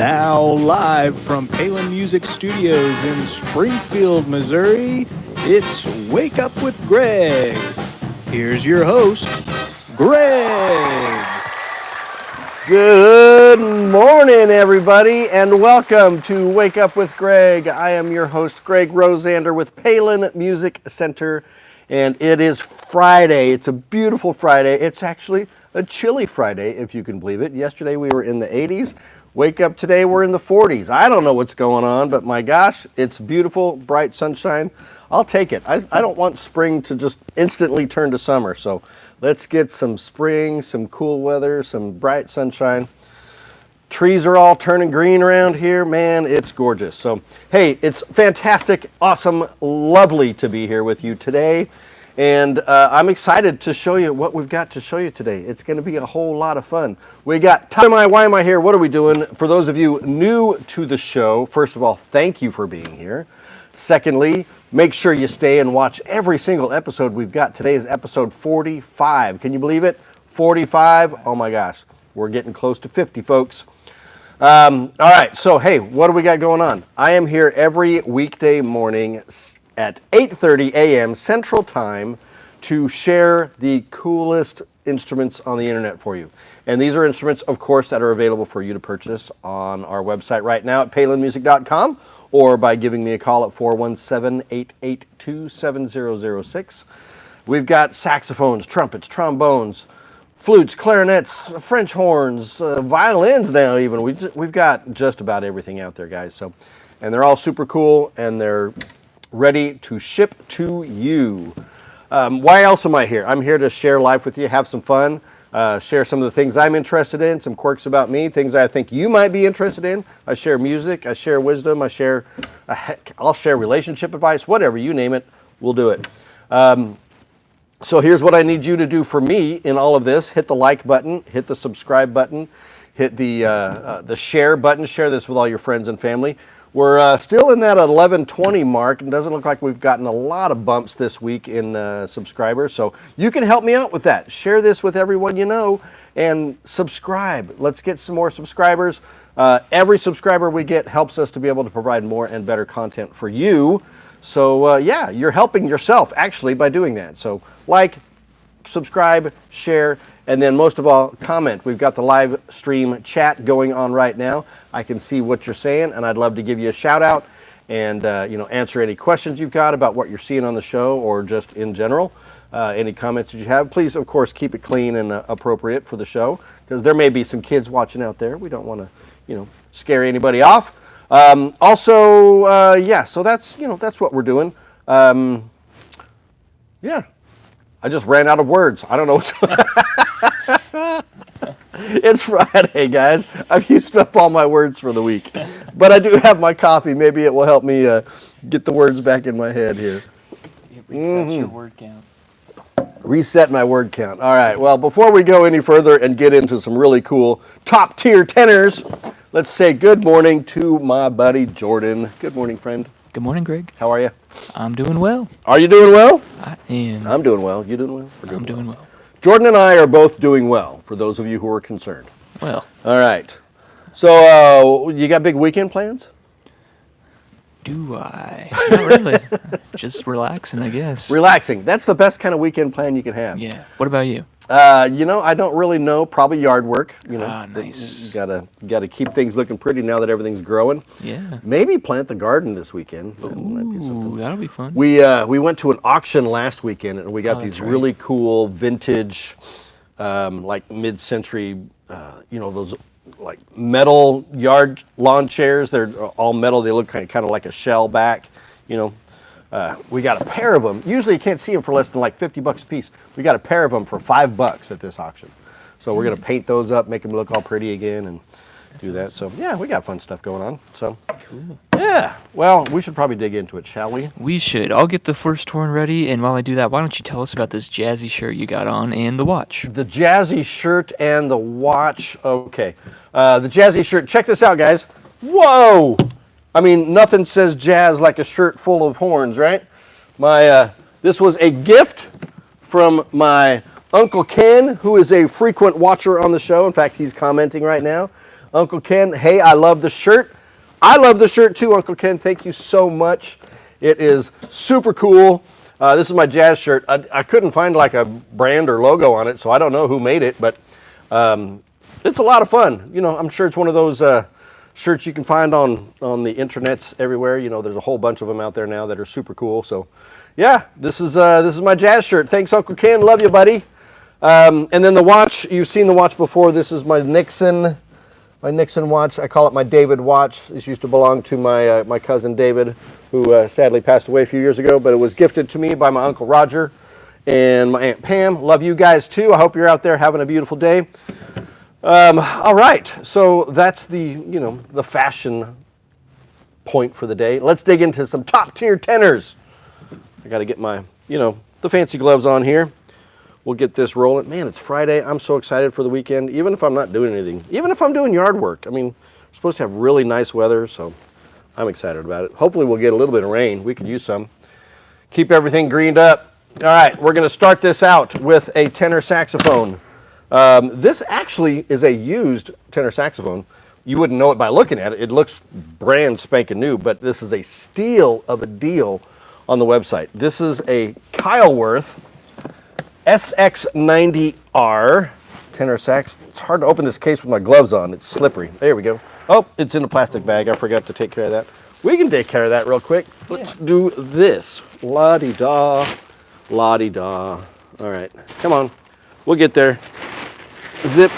now live from Palin Music Studios in Springfield, Missouri, it's Wake Up with Greg. Here's your host, Greg. Good morning, everybody, and welcome to Wake Up with Greg. I am your host, Greg Rosander with Palin Music Center, and it is Friday. It's a beautiful Friday. It's actually a chilly Friday, if you can believe it. Yesterday we were in the 80s. Wake up today, we're in the 40s. I don't know what's going on, but my gosh, it's beautiful, bright sunshine. I'll take it. I don't want spring to just instantly turn to summer, so let's get some spring, some cool weather, some bright sunshine. Trees are all turning green around here. Man, it's gorgeous. So, hey, it's fantastic, awesome, lovely to be here with you today. And I'm excited to show you what we've got to show you today. It's going to be a whole lot of fun. We got why am I here? What are we doing? For those of you new to the show, first of all, thank you for being here. Secondly, make sure you stay and watch every single episode we've got. Today is episode 45. Can you believe it? 45? Oh my gosh. We're getting close to 50, folks. All right. So, hey, what do we got going on? I am here every weekday morning at 8:30 a.m. Central Time to share the coolest instruments on the internet for you. And these are instruments, of course, that are available for you to purchase on our website right now at palinmusic.com or by giving me a call at 417-882-7006. We've got saxophones, trumpets, trombones, flutes, clarinets, French horns, violins now even. We've got just about everything out there, guys. So, and they're all super cool, and they're ready to ship to you. Why else am I here? I'm here to share life with you, have some fun, share some of the things I'm interested in, some quirks about me, things I think you might be interested in. I share music, I share wisdom, I'll share relationship advice, whatever, you name it, we'll do it. So here's what I need you to do for me in all of this. Hit the like button, hit the subscribe button, hit the share button, share this with all your friends and family. We're still in that 1120 mark, and doesn't look like we've gotten a lot of bumps this week in subscribers. So you can help me out with that. Share this with everyone you know and subscribe. Let's get some more subscribers. Every subscriber we get helps us to be able to provide more and better content for you. So yeah, you're helping yourself actually by doing that. So like, subscribe, share, and then most of all, comment. We've got the live stream chat going on right now. I can see what you're saying, and I'd love to give you a shout out and answer any questions you've got about what you're seeing on the show or just in general. Any comments that you have, please, of course, keep it clean and appropriate for the show, because there may be some kids watching out there. We don't want to, scare anybody off. Yeah, so that's what we're doing. Yeah. I just ran out of words. I don't know what's It's Friday, guys. I've used up all my words for the week. But I do have my coffee. Maybe it will help me get the words back in my head here. Reset your word count. Reset my word count. All right. Well, before we go any further and get into some really cool top tier tenors, let's say good morning to my buddy Jordan. Good morning, friend. Good morning, Greg. How are you? I'm doing well. Are you doing well? I am. I'm doing well. You doing well? I'm doing well. Jordan and I are both doing well, for those of you who are concerned. Well. All right. So, you got big weekend plans? Do I? Not really. Just relaxing, I guess. Relaxing. That's the best kind of weekend plan you can have. Yeah. What about you? I don't really know. Probably yard work. Nice. You gotta keep things looking pretty now that everything's growing. Yeah. Maybe plant the garden this weekend. Ooh, that'll be fun. We went to an auction last weekend, and we got these really cool vintage, like mid-century, those like metal yard lawn chairs. They're all metal. They look kind of like a shell back. We got a pair of them. Usually you can't see them for less than like $50 a piece. We got a pair of them for $5 at this auction. So we're going to paint those up, make them look all pretty again, and do that. So yeah, we got fun stuff going on. So cool. Yeah. Well, we should probably dig into it, shall we? We should. I'll get the first horn ready, and while I do that, why don't you tell us about this jazzy shirt you got on and the watch? The jazzy shirt and the watch. Okay. The jazzy shirt. Check this out, guys. Whoa! I mean, nothing says jazz like a shirt full of horns, right? This was a gift from my Uncle Ken, who is a frequent watcher on the show. In fact, he's commenting right now. Uncle Ken, hey, I love the shirt. I love the shirt too, Uncle Ken. Thank you so much. It is super cool. This is my jazz shirt. I couldn't find like a brand or logo on it, so I don't know who made it, but it's a lot of fun. You know, I'm sure it's one of those shirts you can find on the internets everywhere. You know, there's a whole bunch of them out there now that are super cool. So, yeah, this is my jazz shirt. Thanks, Uncle Ken. Love you, buddy. And then the watch. You've seen the watch before. This is my Nixon watch. I call it my David watch. This used to belong to my cousin David, who sadly passed away a few years ago, but it was gifted to me by my Uncle Roger and my Aunt Pam. Love you guys too. I hope you're out there having a beautiful day. All right, so that's the fashion point for the day. Let's dig into some top tier tenors. I got to get my, the fancy gloves on here. We'll get this rolling. Man, it's Friday. I'm so excited for the weekend, even if I'm not doing anything. Even if I'm doing yard work. I mean, we're supposed to have really nice weather, so I'm excited about it. Hopefully we'll get a little bit of rain. We could use some. Keep everything greened up. All right, we're going to start this out with a tenor saxophone. This actually is a used tenor saxophone. You wouldn't know it by looking at it. It looks brand spanking new, but this is a steal of a deal on the website. This is a Kyleworth SX90R tenor sax. It's hard to open this case with my gloves on. It's slippery. There we go. Oh, it's in a plastic bag. I forgot to take care of that. We can take care of that real quick. Let's do this. La-di-da, la-di-da. All right, come on. We'll get there. Zip,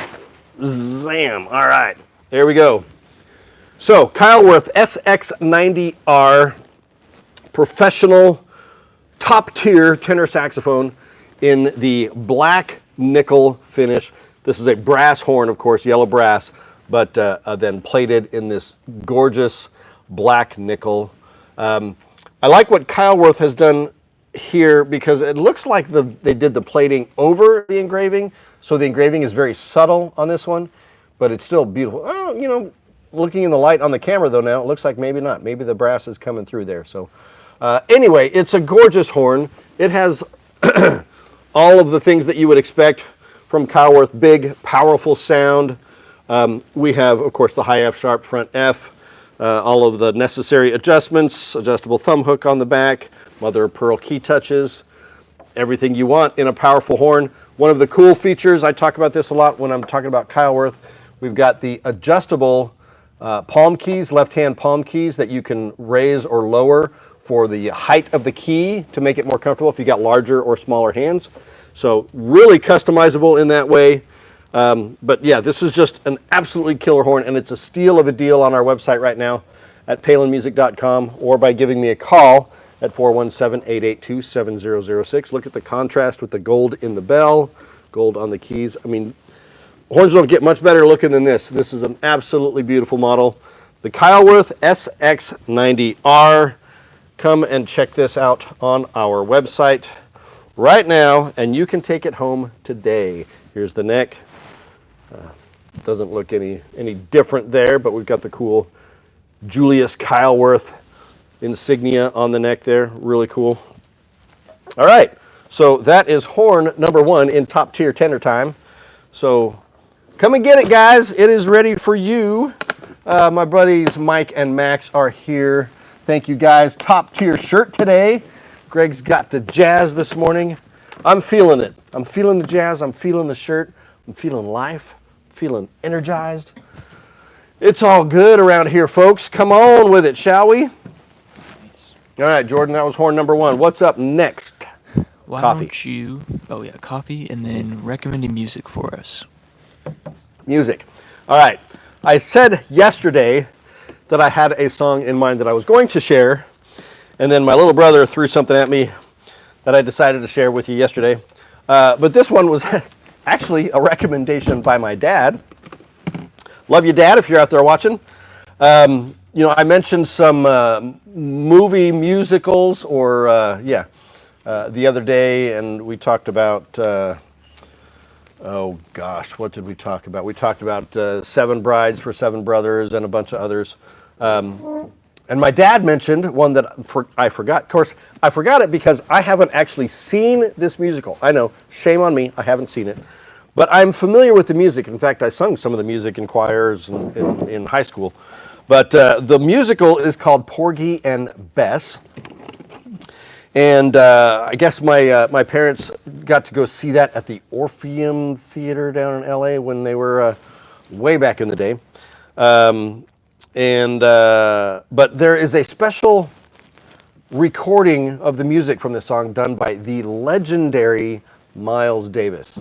zam. All right, there we go. So, Kyleworth SX90R, professional, top-tier tenor saxophone in the black nickel finish. This is a brass horn, of course, yellow brass, but then plated in this gorgeous black nickel. I like what Kyleworth has done here because it looks like they did the plating over the engraving, so the engraving is very subtle on this one, but it's still beautiful. Oh, looking in the light on the camera though now, it looks like maybe not. Maybe the brass is coming through there. So anyway, it's a gorgeous horn. It has all of the things that you would expect from Kyleworth. Big, powerful sound. We have, of course, the high F sharp, front F, all of the necessary adjustments, adjustable thumb hook on the back, mother of pearl key touches, everything you want in a powerful horn. One of the cool features, I talk about this a lot when I'm talking about Kyleworth, we've got the adjustable palm keys, left-hand palm keys that you can raise or lower for the height of the key to make it more comfortable if you got larger or smaller hands. So really customizable in that way. But yeah, this is just an absolutely killer horn, and it's a steal of a deal on our website right now at palinmusic.com or by giving me a call at 417-882-7006. Look at the contrast with the gold in the bell, gold on the keys. I mean, horns don't get much better looking than this. This is an absolutely beautiful model. The Kyleworth SX90R. Come and check this out on our website right now, and you can take it home today. Here's the neck. Doesn't look any different there, but we've got the cool Julius Kyleworth insignia on the neck there. Really cool. All right, so that is horn number one in top tier tenor time. So come and get it, guys. It is ready for you. My buddies Mike and Max are here. Thank you, guys. Top tier shirt today. Greg's got the jazz this morning. I'm feeling it. I'm feeling the jazz. I'm feeling the shirt. I'm feeling life. I'm feeling energized. It's all good around here, folks. Come on with it, shall we? All right, Jordan, that was horn number one. What's up next? Why Coffee. don't you... Oh, yeah, coffee, and then recommending music for us. Music. All right. I said yesterday that I had a song in mind that I was going to share, and then my little brother threw something at me that I decided to share with you yesterday. But this one was actually a recommendation by my dad. Love you, Dad, if you're out there watching. I mentioned some movie musicals, or the other day, and we talked about, what did we talk about? We talked about Seven Brides for Seven Brothers and a bunch of others. And my dad mentioned one that I forgot. Of course, I forgot it because I haven't actually seen this musical. I know, shame on me, I haven't seen it. But I'm familiar with the music. In fact, I sung some of the music in choirs in high school. But the musical is called Porgy and Bess. And I guess my parents got to go see that at the Orpheum Theater down in L.A. when they were way back in the day. But there is a special recording of the music from this song done by the legendary Miles Davis.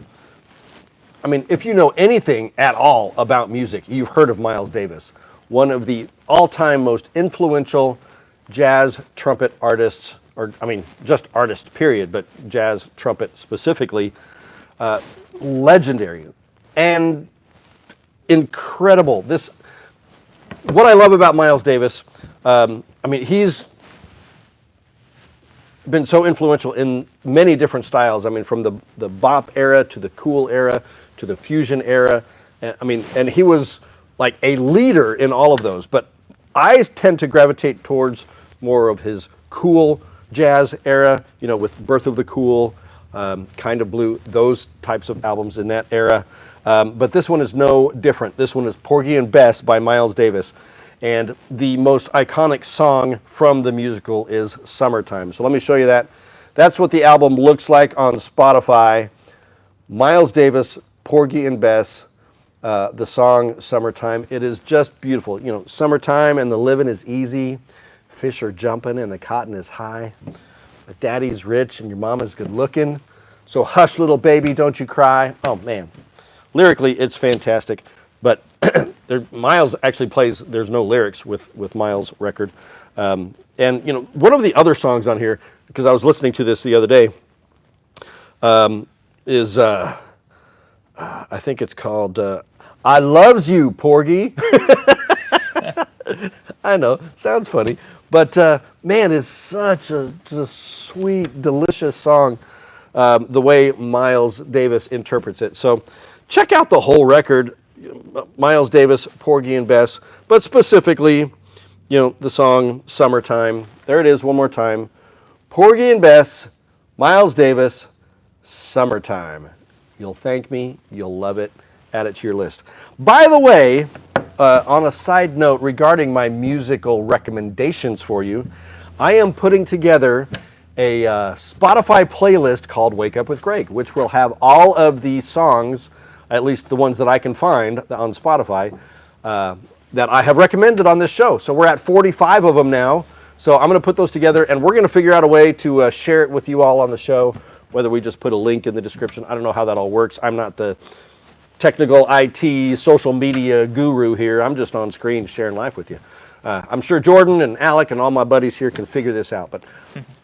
I mean, if you know anything at all about music, you've heard of Miles Davis, one of the all-time most influential jazz trumpet artists, or I mean, just artist, period, but jazz trumpet specifically, legendary and incredible. What I love about Miles Davis, I mean, he's been so influential in many different styles. I mean, from the bop era to the cool era to the fusion era. I mean, and he was like a leader in all of those. But I tend to gravitate towards more of his cool jazz era, you know, with Birth of the Cool, Kind of Blue, those types of albums in that era. But this one is no different. This one is Porgy and Bess by Miles Davis. And the most iconic song from the musical is Summertime. So let me show you that. That's what the album looks like on Spotify. Miles Davis, Porgy and Bess, the song Summertime. It is just beautiful. You know, summertime and the living is easy. Fish are jumping and the cotton is high. The daddy's rich and your mama's good looking. So hush, little baby, don't you cry. Oh, man. Lyrically, it's fantastic. But Miles actually plays, there's no lyrics with Miles' record. And, you know, one of the other songs on here, because I was listening to this the other day, is, I think it's called I Loves You, Porgy. I know, sounds funny. But, man, it's such a sweet, delicious song, the way Miles Davis interprets it. So check out the whole record. Miles Davis, Porgy and Bess, but specifically, you know, the song Summertime. There it is one more time. Porgy and Bess, Miles Davis, Summertime. You'll thank me. You'll love it. Add it to your list. By the way, on a side note regarding my musical recommendations for you, I am putting together a Spotify playlist called Wake Up with Greg, which will have all of the songs, at least the ones that I can find on Spotify, that I have recommended on this show. So we're at 45 of them now. So I'm going to put those together, and we're going to figure out a way to share it with you all on the show, whether we just put a link in the description. I don't know how that all works. I'm not the technical IT social media guru here. I'm just on screen sharing life with you. I'm sure Jordan and Alec and all my buddies here can figure this out. But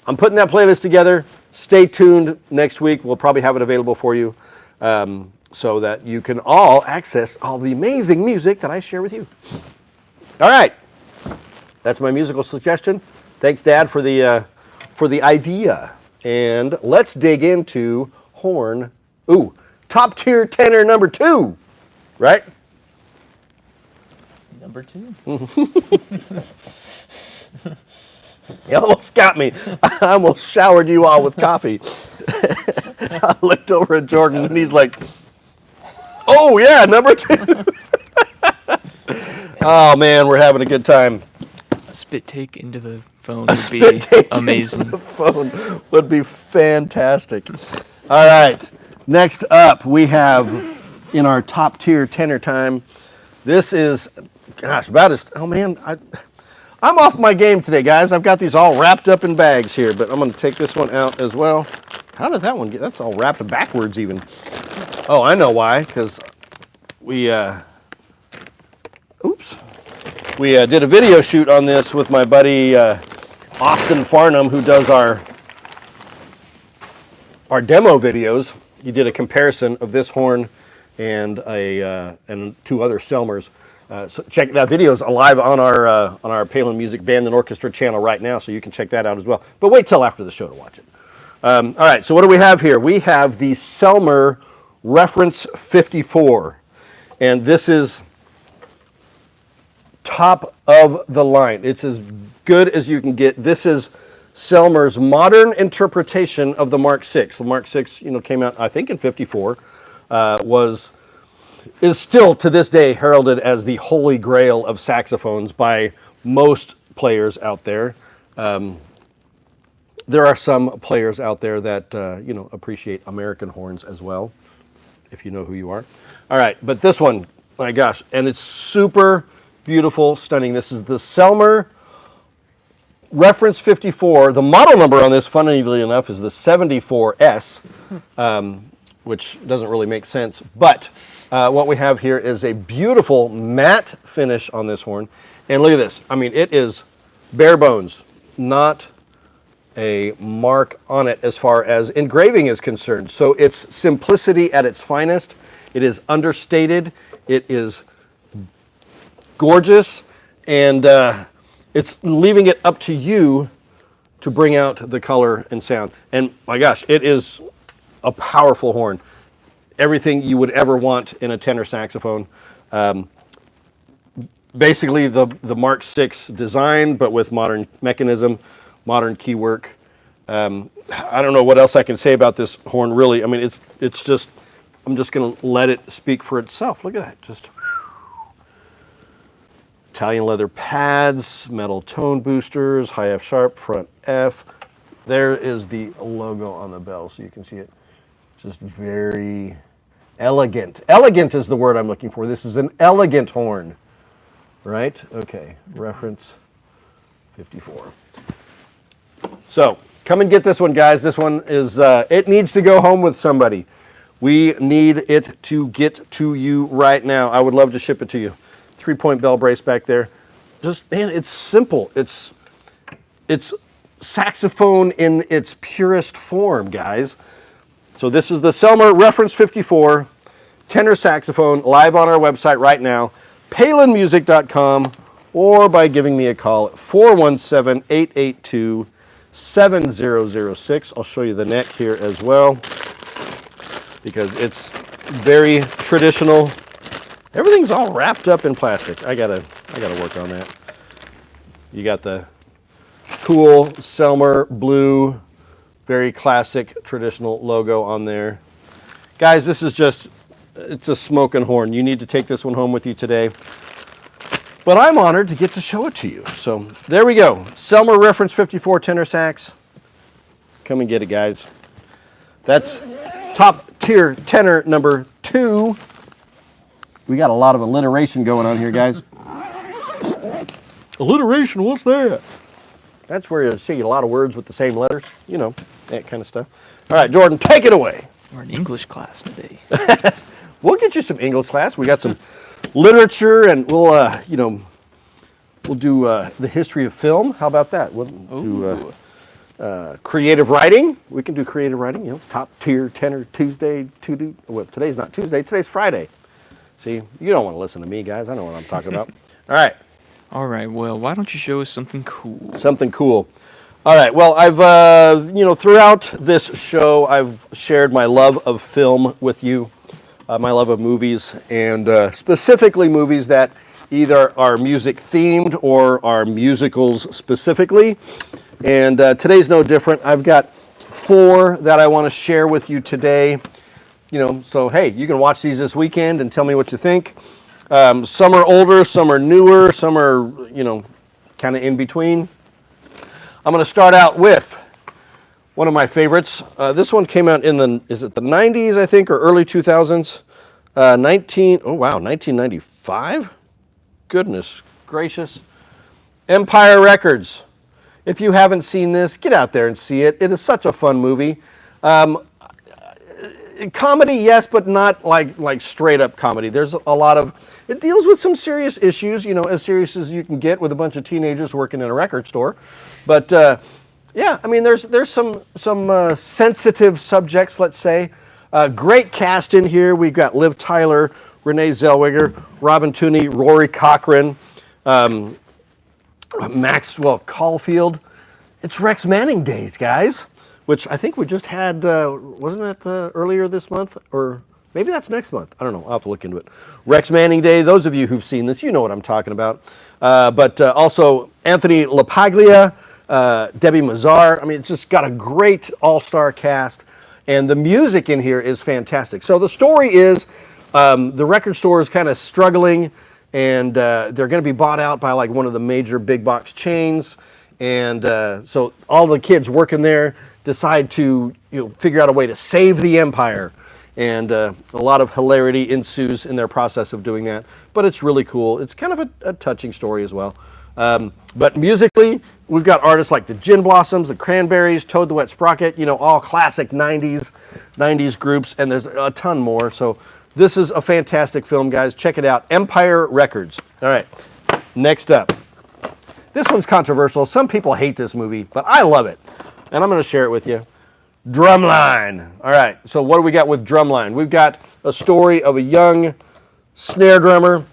I'm putting that playlist together. Stay tuned. Next week, we'll probably have it available for you. So that you can all access all the amazing music that I share with you. All right, that's my musical suggestion. Thanks, Dad, for the idea. And let's dig into horn. Ooh, top tier tenor number 2, right? Number 2. You almost got me. I almost showered you all with coffee. I looked over at Jordan and he's like, oh, yeah, number 2. Oh, man, we're having a good time. A spit take into the phone would be amazing. Into the phone would be fantastic. All right, next up we have in our top tier tenor time. This is, gosh, about as, oh, man, I'm off my game today, guys. I've got these all wrapped up in bags here, but I'm going to take this one out as well. How did that one get? That's all wrapped backwards even. Oh, I know why, because we did a video shoot on this with my buddy Austin Farnham, who does our demo videos. He did a comparison of this horn and and 2 other Selmers. So check that video is live on our Palin Music Band and Orchestra channel right now, so you can check that out as well. But wait till after the show to watch it. All right, so what do we have here? We have the Selmer Reference 54, and this is top of the line. It's as good as you can get. This is Selmer's modern interpretation of the Mark VI. The Mark VI, you know, came out I think in '54, is still to this day heralded as the holy grail of saxophones by most players out there. There are some players out there that appreciate American horns as well, if you know who you are. All right, but this one, my gosh, and it's super beautiful, stunning. This is the Selmer Reference 54. The model number on this, funnily enough, is the 74S, which doesn't really make sense. But what we have here is a beautiful matte finish on this horn. And look at this. I mean, it is bare bones, not a mark on it as far as engraving is concerned. So it's simplicity at its finest. It is understated. It is gorgeous. And it's leaving it up to you to bring out the color and sound. And my gosh, it is a powerful horn. Everything you would ever want in a tenor saxophone. Basically the Mark VI design, but with modern mechanism, modern key work. I don't know what else I can say about this horn, really. I mean, it's just, I'm just going to let it speak for itself. Look at that, just Italian leather pads, metal tone boosters, high F sharp, front F. There is the logo on the bell, so you can see it. Just very elegant. Elegant is the word I'm looking for. This is an elegant horn, right? Okay, reference 54. So come and get this one, guys. This one is, it needs to go home with somebody. We need it to get to you right now. I would love to ship it to you. 3-point bell brace back there. Just, man, it's simple. It's saxophone in its purest form, guys. So this is the Selmer Reference 54 tenor saxophone, live on our website right now, palinmusic.com, or by giving me a call at 417-882-7006. I'll show you the neck here as well, because it's very traditional. Everything's all wrapped up in plastic. I gotta work on that. You got the cool Selmer blue, very classic traditional logo on there. Guys, this is just, it's a smoking horn. You need to take this one home with you today. But I'm honored to get to show it to you. So there we go. Selmer Reference 54 tenor sax. Come and get it, guys. That's top tier tenor number 2. We got a lot of alliteration going on here, guys. Alliteration, what's that? That's where you see a lot of words with the same letters, you know, that kind of stuff. All right, Jordan, take it away. We're in English class today. We'll get you some English class. We got some literature, and we'll do the history of film. How about that? We'll do creative writing. We can do creative writing. You know, top tier tenor Tuesday. Well, today's not Tuesday. Today's Friday. See, you don't want to listen to me, guys. I know what I'm talking about. All right. All right. Well, why don't you show us something cool? Something cool. All right. Well, I've throughout this show, I've shared my love of film with you, my love of movies, and specifically movies that either are music themed or are musicals specifically. And today's no different. I've got 4 that I want to share with you today. You know, so hey, you can watch these this weekend and tell me what you think. Some are older, some are newer, some are, kind of in between. I'm going to start out with one of my favorites. This one came out in the 90s, I think, or early 2000s. 1995? Goodness gracious. Empire Records. If you haven't seen this, get out there and see it. It is such a fun movie. Comedy, yes, but not like straight up comedy. There's a lot of, it deals with some serious issues, as serious as you can get with a bunch of teenagers working in a record store. But yeah, I mean, there's some sensitive subjects, let's say. Great cast in here. We've got Liv Tyler, Renee Zellweger, Robin Tunney, Rory Cochrane, Maxwell Caulfield. It's Rex Manning Days, guys, which I think we just had, wasn't that earlier this month? Or maybe that's next month. I don't know. I'll have to look into it. Rex Manning Day. Those of you who've seen this, you know what I'm talking about. But also Anthony LaPaglia, Debbie Mazar. I mean, it's just got a great all-star cast. And the music in here is fantastic. So the story is the record store is kind of struggling, and they're going to be bought out by like one of the major big box chains. And so all the kids working there decide to figure out a way to save the empire. And a lot of hilarity ensues in their process of doing that. But it's really cool. It's kind of a touching story as well. But musically, we've got artists like the Gin Blossoms, the Cranberries, Toad the Wet Sprocket, all classic 90s groups, and there's a ton more. So this is a fantastic film, guys. Check it out. Empire Records. All right, next up. This one's controversial. Some people hate this movie, but I love it. And I'm going to share it with you. Drumline. All right, so what do we got with Drumline? We've got a story of a young snare drummer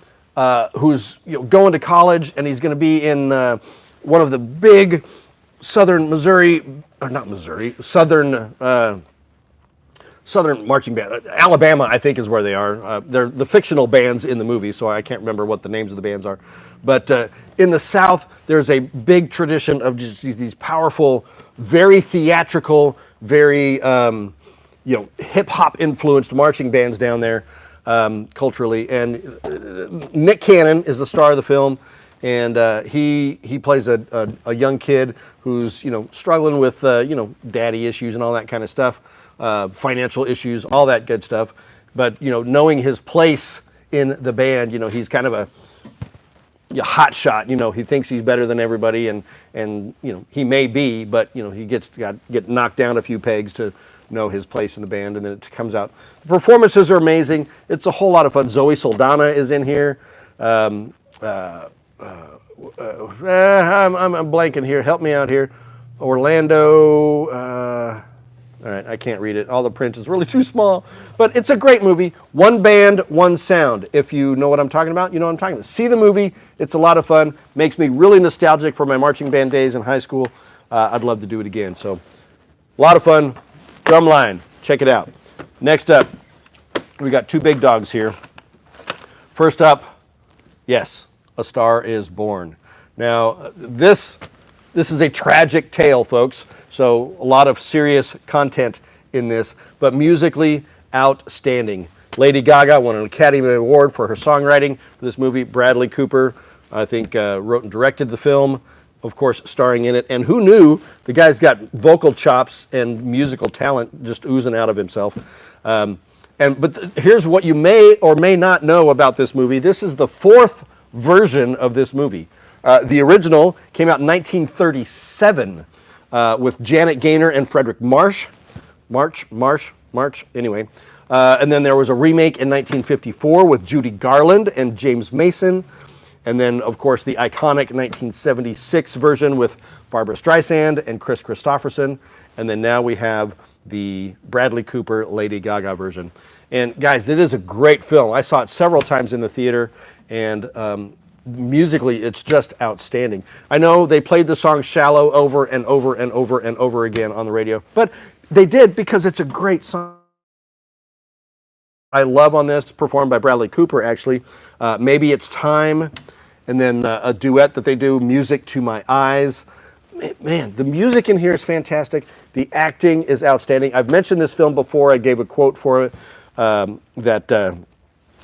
who's going to college, and he's going to be in one of the big southern marching band. Alabama, I think, is where they are. They're the fictional bands in the movie, so I can't remember what the names of the bands are. But in the South, there's a big tradition of just these powerful, very theatrical, very hip-hop influenced marching bands down there culturally. And Nick Cannon is the star of the film, and he plays a young kid who's struggling with daddy issues and all that kind of stuff, financial issues, all that good stuff. But knowing his place in the band, he's kind of a hot shot. He thinks he's better than everybody, and he may be, but he get knocked down a few pegs to know his place in the band, and then it comes out. The performances are amazing. It's a whole lot of fun. Zoe Saldana is in here. I'm blanking here. Help me out here. Orlando. All right, I can't read it. All the print is really too small. But it's a great movie. One band, one sound. If you know what I'm talking about, you know what I'm talking about. See the movie. It's a lot of fun. Makes me really nostalgic for my marching band days in high school. I'd love to do it again. So, a lot of fun. Drumline. Check it out. Next up, we got two big dogs here. First up, yes, A Star is Born. Now, this is a tragic tale, folks. So a lot of serious content in this, but musically outstanding. Lady Gaga won an Academy Award for her songwriting for this movie. Bradley Cooper, I think, wrote and directed the film, of course, starring in it. And who knew? The guy's got vocal chops and musical talent just oozing out of himself. But here's what you may or may not know about this movie. This is the fourth version of this movie. The original came out in 1937 with Janet Gaynor and Frederick March. Anyway. And then there was a remake in 1954 with Judy Garland and James Mason. And then, of course, the iconic 1976 version with Barbra Streisand and Chris Christopherson. And then now we have the Bradley Cooper, Lady Gaga version. And guys, it is a great film. I saw it several times in the theater, and musically, it's just outstanding. I know they played the song Shallow over and over and over and over again on the radio, but they did because it's a great song. I love on this, performed by Bradley Cooper, actually. Maybe It's Time, and then a duet that they do, Music to My Eyes. Man, the music in here is fantastic. The acting is outstanding. I've mentioned this film before. I gave a quote for it that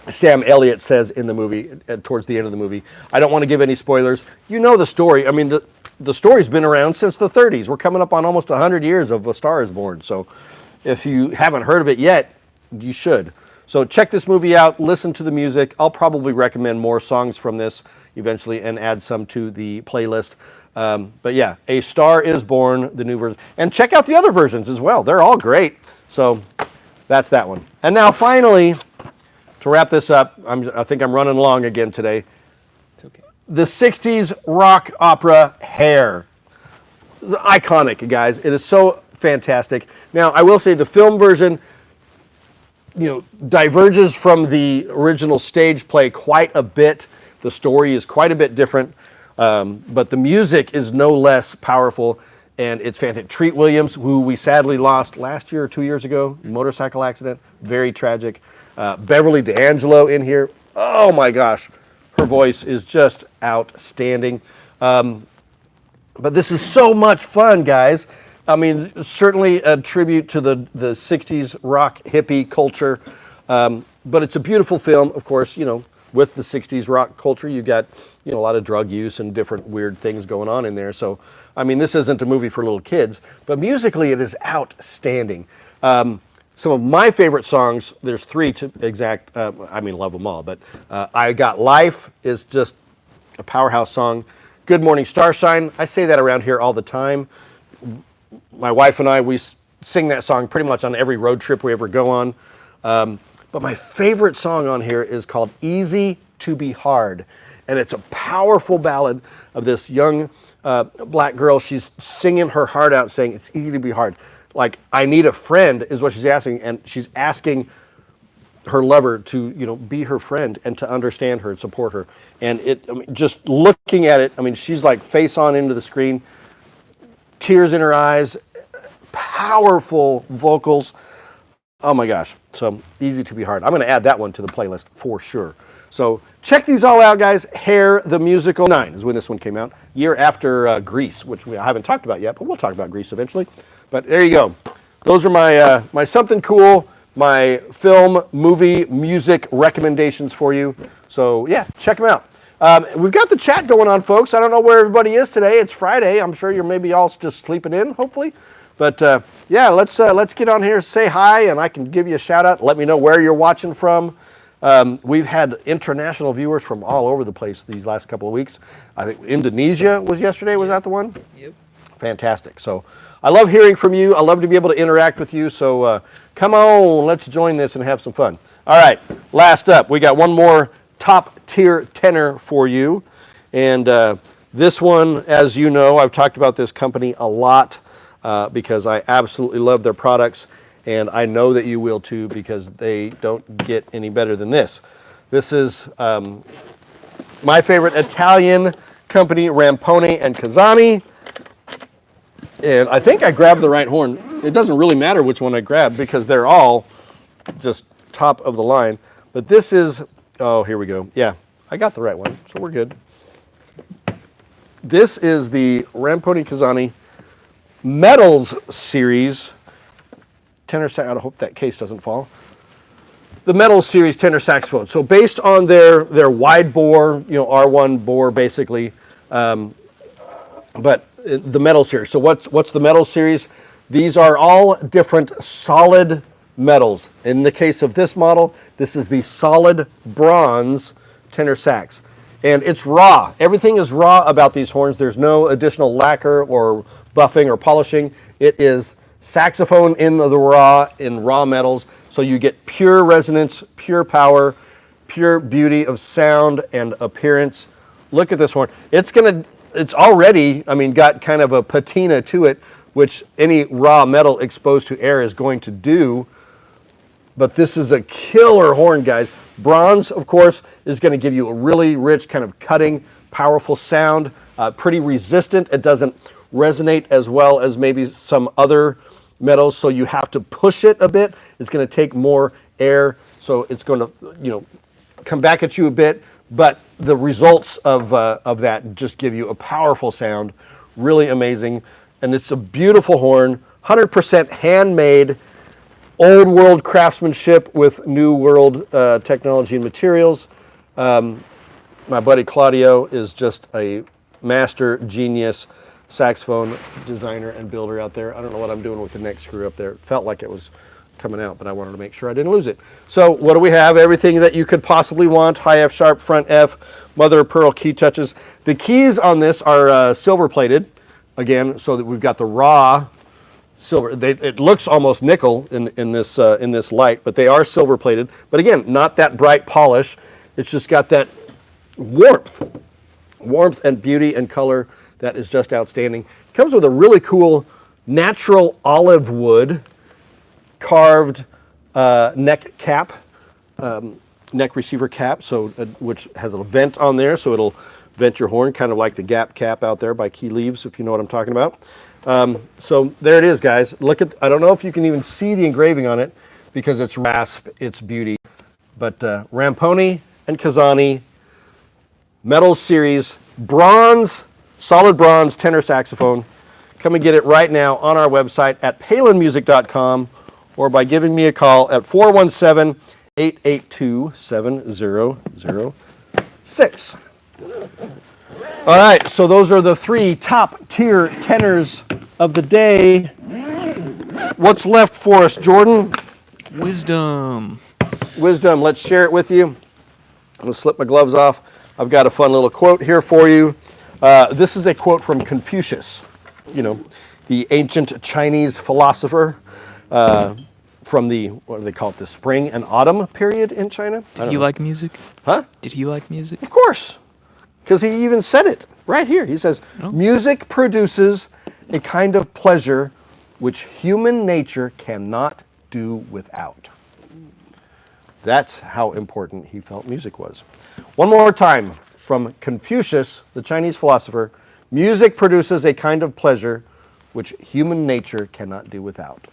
Sam Elliott says in the movie, towards the end of the movie. I don't want to give any spoilers. You know the story. I mean, the story's been around since the 30s. We're coming up on almost 100 years of A Star is Born. So if you haven't heard of it yet, you should. So check this movie out. Listen to the music. I'll probably recommend more songs from this eventually and add some to the playlist. But yeah, A Star is Born, the new version. And check out the other versions as well. They're all great. So that's that one. And now finally, to wrap this up, I think I'm running long again today. It's okay. The 60s rock opera Hair. Iconic, guys. It is so fantastic. Now, I will say the film version, diverges from the original stage play quite a bit. The story is quite a bit different, but the music is no less powerful, and it's fantastic. Treat Williams, who we sadly lost last year or 2 years ago, motorcycle accident, very tragic. Beverly D'Angelo in here. Oh my gosh, her voice is just outstanding. But this is so much fun, guys. I mean, certainly a tribute to the 60s rock hippie culture. But it's a beautiful film, of course, with the 60s rock culture. You've got, a lot of drug use and different weird things going on in there. So, I mean, this isn't a movie for little kids, but musically it is outstanding. Some of my favorite songs, there's three to exact, love them all, but I Got Life is just a powerhouse song. Good Morning Starshine, I say that around here all the time. My wife and I, we sing that song pretty much on every road trip we ever go on. But my favorite song on here is called Easy to Be Hard. And it's a powerful ballad of this young black girl. She's singing her heart out, saying it's easy to be hard. Like, I need a friend is what she's asking. And she's asking her lover to, be her friend and to understand her and support her. And just looking at it, she's like face on into the screen, tears in her eyes, powerful vocals. Oh my gosh. So Easy to Be Hard. I'm going to add that one to the playlist for sure. So check these all out, guys. Hair the Musical 9 is when this one came out. Year after Grease, which I haven't talked about yet, but we'll talk about Grease eventually. But there you go. Those are my my something cool, my film, movie, music recommendations for you. So yeah, check them out. We've got the chat going on, folks. I don't know where everybody is today. It's Friday. I'm sure you're maybe all just sleeping in, hopefully. But yeah, let's get on here, say hi, and I can give you a shout out. Let me know where you're watching from. We've had international viewers from all over the place these last couple of weeks. I think Indonesia was yesterday. Was that the one? Yep. Fantastic. So I love hearing from you. I love to be able to interact with you. So come on, let's join this and have some fun. All right, last up, we got one more top tier tenor for you. And this one, as you know, I've talked about this company a lot. Because I absolutely love their products, and I know that you will too, because they don't get any better than this. This is my favorite Italian company, Rampone and Casani. And I think I grabbed the right horn. It doesn't really matter which one I grab because they're all just top of the line. But this is, oh, here we go. Yeah, I got the right one, so we're good. This is the Rampone Casani Metals series tenor sax. I hope that case doesn't fall. The Metals series tenor saxophone. So based on their wide bore, R1 bore basically, but the Metals series. So what's the Metals series? These are all different solid metals. In the case of this model, this is the solid bronze tenor sax. And it's raw. Everything is raw about these horns. There's no additional lacquer or buffing or polishing. It is saxophone in raw metals. So you get pure resonance, pure power, pure beauty of sound and appearance. Look at this horn. It's already, got kind of a patina to it, which any raw metal exposed to air is going to do. But this is a killer horn, guys. Bronze, of course, is going to give you a really rich, kind of cutting, powerful sound, pretty resistant. It doesn't resonate as well as maybe some other metals, so you have to push it a bit. It's going to take more air, so it's going to, come back at you a bit. But the results of that just give you a powerful sound, really amazing, and it's a beautiful horn, 100% handmade. Old world craftsmanship with new world technology and materials. My buddy Claudio is just a master genius saxophone designer and builder out there. I don't know what I'm doing with the neck screw up there. It felt like it was coming out, but I wanted to make sure I didn't lose it. So what do we have? Everything that you could possibly want. High F sharp, front F, mother of pearl key touches. The keys on this are silver plated, again, so that we've got the raw silver. It looks almost nickel in this light, but they are silver plated. But again, not that bright polish. It's just got that warmth and beauty and color that is just outstanding. Comes with a really cool natural olive wood carved neck cap, neck receiver cap, so which has a vent on there, so it'll vent your horn, kind of like the Gap cap out there by Key Leaves, if you know what I'm talking about. So there it is, guys. Look at, I don't know if you can even see the engraving on it because it's rasp, it's beauty. But Rampone and Casani, Metals series, bronze, solid bronze tenor saxophone. Come and get it right now on our website at palinmusic.com or by giving me a call at 417-882-7006. All right, so those are the 3 top tier tenors of the day. What's left for us, Jordan? Wisdom. Wisdom, let's share it with you. I'm going to slip my gloves off. I've got a fun little quote here for you. This is a quote from Confucius, the ancient Chinese philosopher from the, what do they call it, the spring and autumn period in China. Did he like music? Huh? Did he like music? Of course, because he even said it right here. He says, music produces a kind of pleasure which human nature cannot do without. That's how important he felt music was. One more time from Confucius, the Chinese philosopher, music produces a kind of pleasure which human nature cannot do without.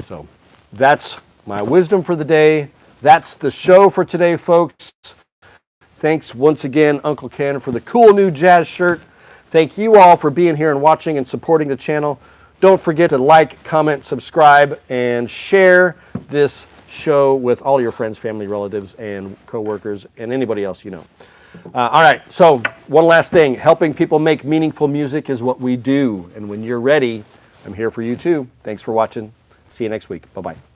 So that's my wisdom for the day. That's the show for today, folks. Thanks once again, Uncle Ken, for the cool new jazz shirt. Thank you all for being here and watching and supporting the channel. Don't forget to like, comment, subscribe, and share this show with all your friends, family, relatives, and coworkers, and anybody else you know. All right, so one last thing. Helping people make meaningful music is what we do. And when you're ready, I'm here for you too. Thanks for watching. See you next week. Bye-bye.